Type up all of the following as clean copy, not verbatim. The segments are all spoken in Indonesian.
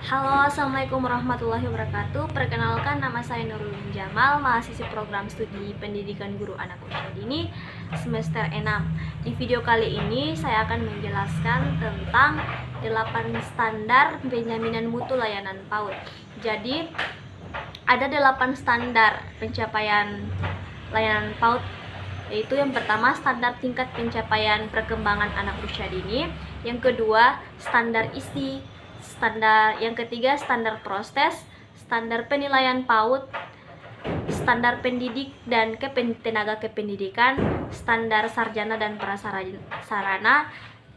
Halo, Assalamualaikum warahmatullahi wabarakatuh. Perkenalkan, nama saya Nurul Jamal, mahasiswi program studi pendidikan guru anak usia dini semester 6. Di video kali ini saya akan menjelaskan tentang 8 standar penjaminan mutu layanan PAUD. Jadi, ada 8 standar pencapaian layanan PAUD, yaitu yang pertama standar tingkat pencapaian perkembangan anak usia dini, yang kedua standar isi, yang ketiga standar proses, standar penilaian PAUD, standar pendidik dan tenaga kependidikan, standar sarjana dan prasarana,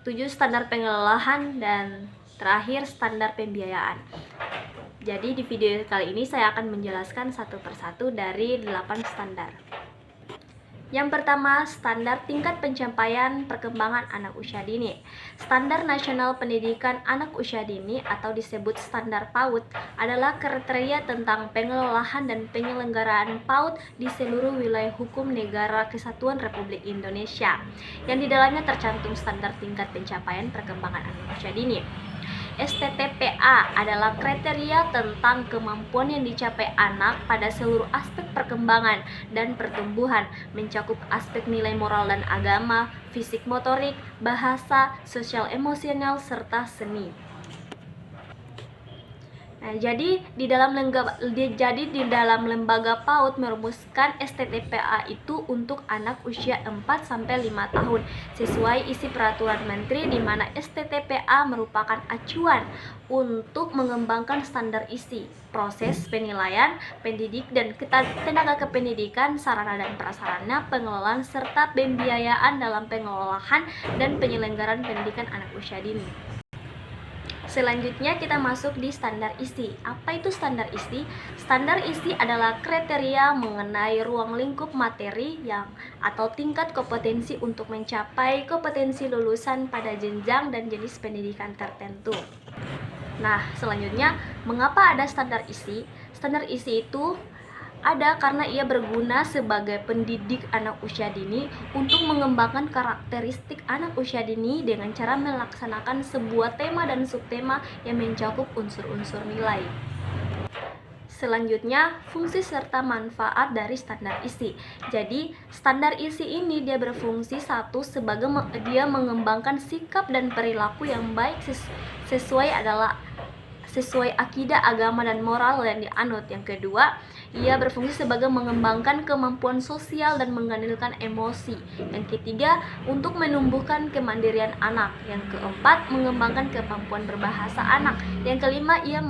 7 standar pengelolaan, dan terakhir standar pembiayaan. Jadi di video kali ini saya akan menjelaskan satu persatu dari 8 standar. Yang pertama, standar tingkat pencapaian perkembangan anak usia dini. Standar Nasional Pendidikan Anak Usia Dini atau disebut standar PAUD adalah kriteria tentang pengelolaan dan penyelenggaraan PAUD di seluruh wilayah hukum Negara Kesatuan Republik Indonesia, yang di dalamnya tercantum standar tingkat pencapaian perkembangan anak usia dini. STTPA adalah kriteria tentang kemampuan yang dicapai anak pada seluruh aspek perkembangan dan pertumbuhan, mencakup aspek nilai moral dan agama, fisik motorik, bahasa, sosial emosional, serta seni. Jadi di dalam lembaga PAUD merumuskan STTPA itu untuk anak usia 4-5 tahun sesuai isi peraturan menteri, di mana STTPA merupakan acuan untuk mengembangkan standar isi, proses penilaian, pendidik dan tenaga kependidikan, sarana dan prasarana, pengelolaan serta pembiayaan dalam pengelolaan dan penyelenggaraan pendidikan anak usia dini. Selanjutnya kita masuk di standar isi. Apa itu standar isi? Standar isi adalah kriteria mengenai ruang lingkup materi atau tingkat kompetensi untuk mencapai kompetensi lulusan pada jenjang dan jenis pendidikan tertentu. Nah, selanjutnya, mengapa ada standar isi? Standar isi itu ada karena ia berguna sebagai pendidik anak usia dini untuk mengembangkan karakteristik anak usia dini dengan cara melaksanakan sebuah tema dan subtema yang mencakup unsur-unsur nilai. Selanjutnya, fungsi serta manfaat dari standar isi. Jadi, standar isi ini dia berfungsi satu sebagai dia mengembangkan sikap dan perilaku yang baik sesuai akidah, agama, dan moral yang dianut. Yang kedua, ia berfungsi sebagai mengembangkan kemampuan sosial dan mengandalkan emosi. Yang ketiga, untuk menumbuhkan kemandirian anak. Yang keempat, mengembangkan kemampuan berbahasa anak. Yang kelima, ia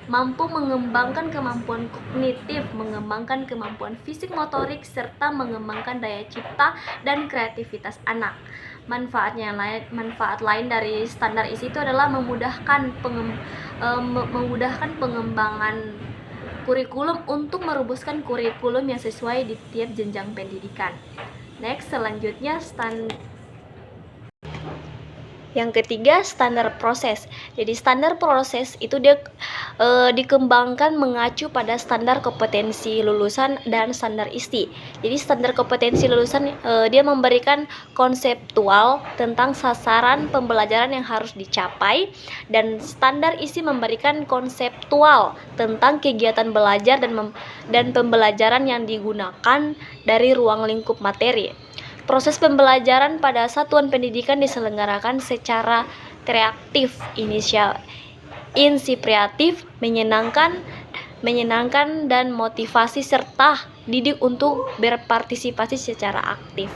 mampu mengembangkan kemampuan kognitif, mengembangkan kemampuan fisik motorik, serta mengembangkan daya cipta dan kreativitas anak. Manfaat lain dari standar isi itu adalah memudahkan pengembangan kurikulum untuk merumuskan kurikulum yang sesuai di tiap jenjang pendidikan. Next, selanjutnya yang ketiga, standar proses. Jadi standar proses itu dia dikembangkan mengacu pada standar kompetensi lulusan dan standar isi. Jadi standar kompetensi lulusan dia memberikan konseptual tentang sasaran pembelajaran yang harus dicapai, dan standar isi memberikan konseptual tentang kegiatan belajar dan pembelajaran yang digunakan dari ruang lingkup materi. Proses pembelajaran pada satuan pendidikan diselenggarakan secara kreatif, inspiratif, menyenangkan dan motivasi, serta didik untuk berpartisipasi secara aktif.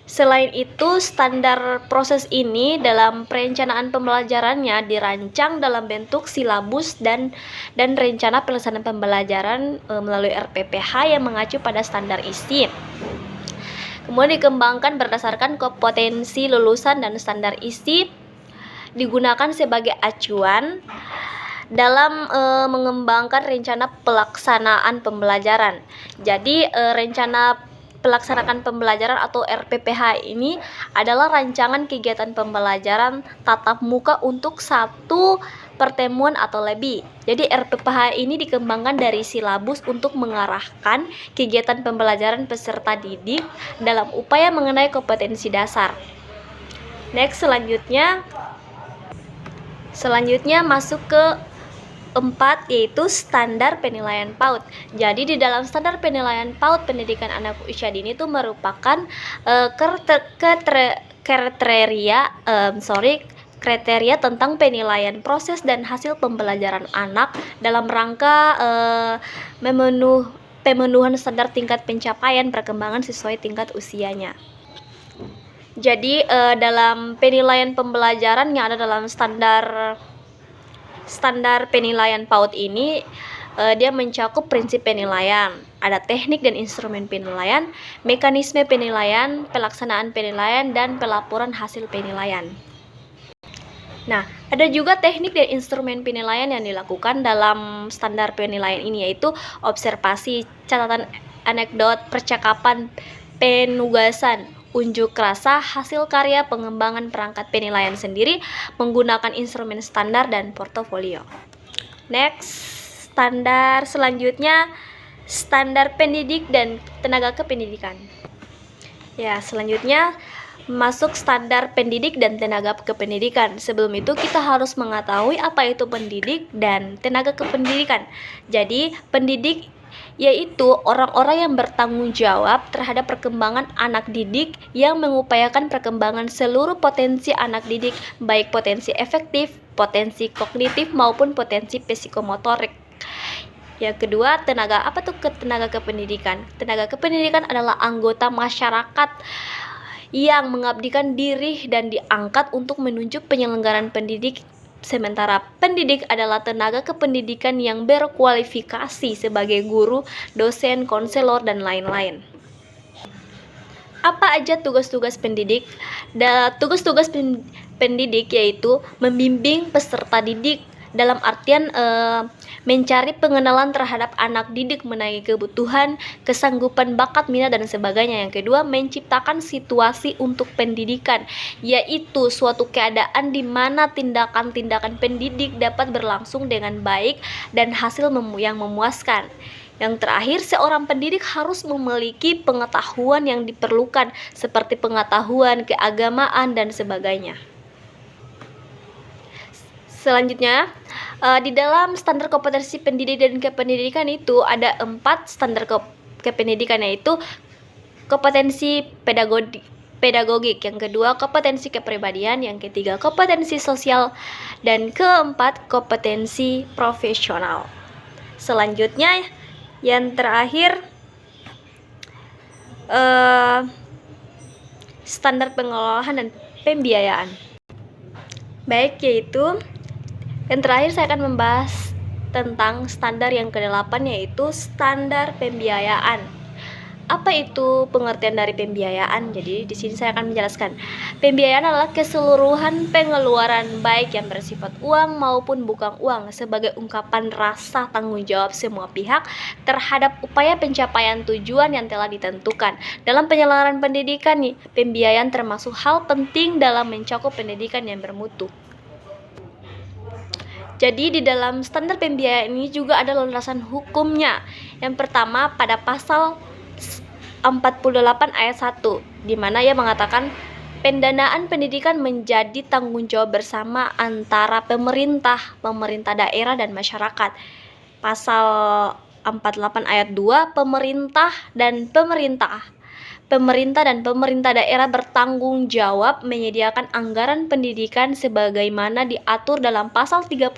Selain itu, standar proses ini dalam perencanaan pembelajarannya dirancang dalam bentuk silabus dan rencana pelaksanaan pembelajaran melalui RPPH yang mengacu pada standar isi. Kemudian dikembangkan berdasarkan kompetensi lulusan, dan standar isi digunakan sebagai acuan dalam mengembangkan rencana pelaksanaan pembelajaran. Jadi rencana pelaksanaan pembelajaran atau RPPH ini adalah rancangan kegiatan pembelajaran tatap muka untuk satu pertemuan atau lebih. Jadi RPPH ini dikembangkan dari silabus untuk mengarahkan kegiatan pembelajaran peserta didik dalam upaya mengenai kompetensi dasar. Next, selanjutnya Selanjutnya masuk ke 4, yaitu standar penilaian PAUD. Jadi di dalam standar penilaian PAUD pendidikan anak usia dini itu merupakan kriteria tentang penilaian proses dan hasil pembelajaran anak dalam rangka pemenuhan standar tingkat pencapaian perkembangan sesuai tingkat usianya. Jadi dalam penilaian pembelajaran yang ada dalam standar penilaian PAUD ini, dia mencakup prinsip penilaian, ada teknik dan instrumen penilaian, mekanisme penilaian, pelaksanaan penilaian, dan pelaporan hasil penilaian. Nah, ada juga teknik dan instrumen penilaian yang dilakukan dalam standar penilaian ini, yaitu observasi, catatan anekdot, percakapan, penugasan, unjuk rasa, hasil karya, pengembangan perangkat penilaian sendiri menggunakan instrumen standar dan portofolio. Next, standar selanjutnya standar pendidik dan tenaga kependidikan. Ya, selanjutnya masuk standar pendidik dan tenaga kependidikan. Sebelum itu kita harus mengetahui apa itu pendidik dan tenaga kependidikan. Jadi, pendidik yaitu orang-orang yang bertanggung jawab terhadap perkembangan anak didik yang mengupayakan perkembangan seluruh potensi anak didik, baik potensi efektif, potensi kognitif maupun potensi psikomotorik. Yang kedua, tenaga kependidikan? Tenaga kependidikan adalah anggota masyarakat yang mengabdikan diri dan diangkat untuk menunjuk penyelenggaraan pendidik. Sementara pendidik adalah tenaga kependidikan yang berkualifikasi sebagai guru, dosen, konselor, dan lain-lain. Apa aja tugas-tugas pendidik? Tugas-tugas pendidik yaitu membimbing peserta didik dalam artian mencari pengenalan terhadap anak didik mengenai kebutuhan, kesanggupan, bakat, minat, dan sebagainya. Yang kedua, menciptakan situasi untuk pendidikan, yaitu suatu keadaan di mana tindakan-tindakan pendidik dapat berlangsung dengan baik dan hasil yang memuaskan. Yang terakhir, seorang pendidik harus memiliki pengetahuan yang diperlukan seperti pengetahuan, keagamaan, dan sebagainya. Selanjutnya, di dalam standar kompetensi pendidik dan kependidikan itu ada 4 standar kependidikan, yaitu kompetensi pedagogik, yang kedua kompetensi kepribadian, yang ketiga kompetensi sosial, dan keempat kompetensi profesional. Selanjutnya, yang terakhir standar pengelolaan dan pembiayaan. Baik, yaitu yang terakhir saya akan membahas tentang standar yang ke-8, yaitu standar pembiayaan. Apa itu pengertian dari pembiayaan? Jadi di sini saya akan menjelaskan. Pembiayaan adalah keseluruhan pengeluaran baik yang bersifat uang maupun bukan uang sebagai ungkapan rasa tanggung jawab semua pihak terhadap upaya pencapaian tujuan yang telah ditentukan. Dalam penyelenggaraan pendidikan, pembiayaan termasuk hal penting dalam mencakup pendidikan yang bermutu. Jadi di dalam standar pembiayaan ini juga ada landasan hukumnya. Yang pertama pada pasal 48 ayat 1, di mana ia mengatakan pendanaan pendidikan menjadi tanggung jawab bersama antara pemerintah daerah dan masyarakat. Pasal 48 ayat 2, pemerintah dan pemerintah daerah bertanggung jawab menyediakan anggaran pendidikan sebagaimana diatur dalam pasal 31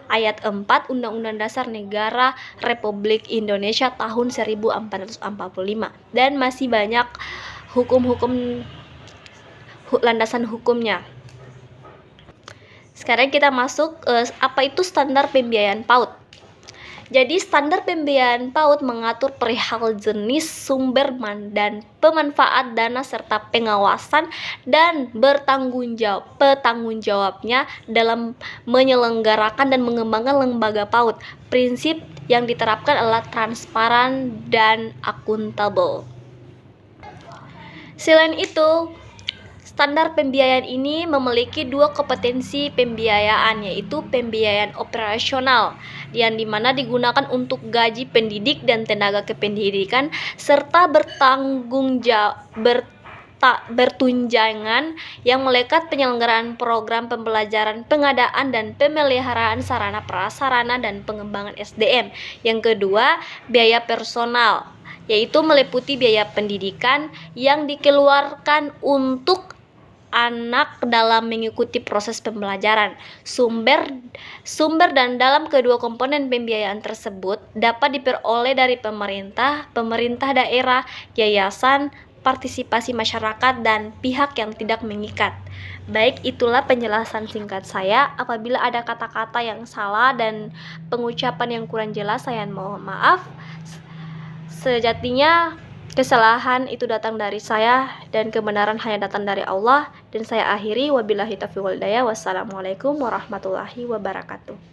ayat 4 Undang-Undang Dasar Negara Republik Indonesia tahun 1445, dan masih banyak hukum-hukum landasan hukumnya. Sekarang kita masuk apa itu standar pembiayaan PAUD. Jadi standar pembiayaan PAUD mengatur perihal jenis, sumber, dan pemanfaat dana serta pengawasan dan bertanggung jawabnya dalam menyelenggarakan dan mengembangkan lembaga PAUD. Prinsip yang diterapkan adalah transparan dan akuntabel. Selain itu, standar pembiayaan ini memiliki 2 kompetensi pembiayaan, yaitu pembiayaan operasional yang dimana digunakan untuk gaji pendidik dan tenaga kependidikan serta bertunjangan yang melekat penyelenggaraan program pembelajaran, pengadaan dan pemeliharaan sarana prasarana dan pengembangan SDM. Yang kedua, biaya personal, yaitu meliputi biaya pendidikan yang dikeluarkan untuk anak dalam mengikuti proses pembelajaran. Sumber dan dalam kedua komponen pembiayaan tersebut dapat diperoleh dari pemerintah daerah, yayasan, partisipasi masyarakat, dan pihak yang tidak mengikat. Baik, itulah penjelasan singkat saya. Apabila ada kata-kata yang salah dan pengucapan yang kurang jelas, saya mohon maaf. Sejatinya kesalahan itu datang dari saya dan kebenaran hanya datang dari Allah. Dan saya akhiri, wabillahi taufiq wal hidayah. Wassalamualaikum warahmatullahi wabarakatuh.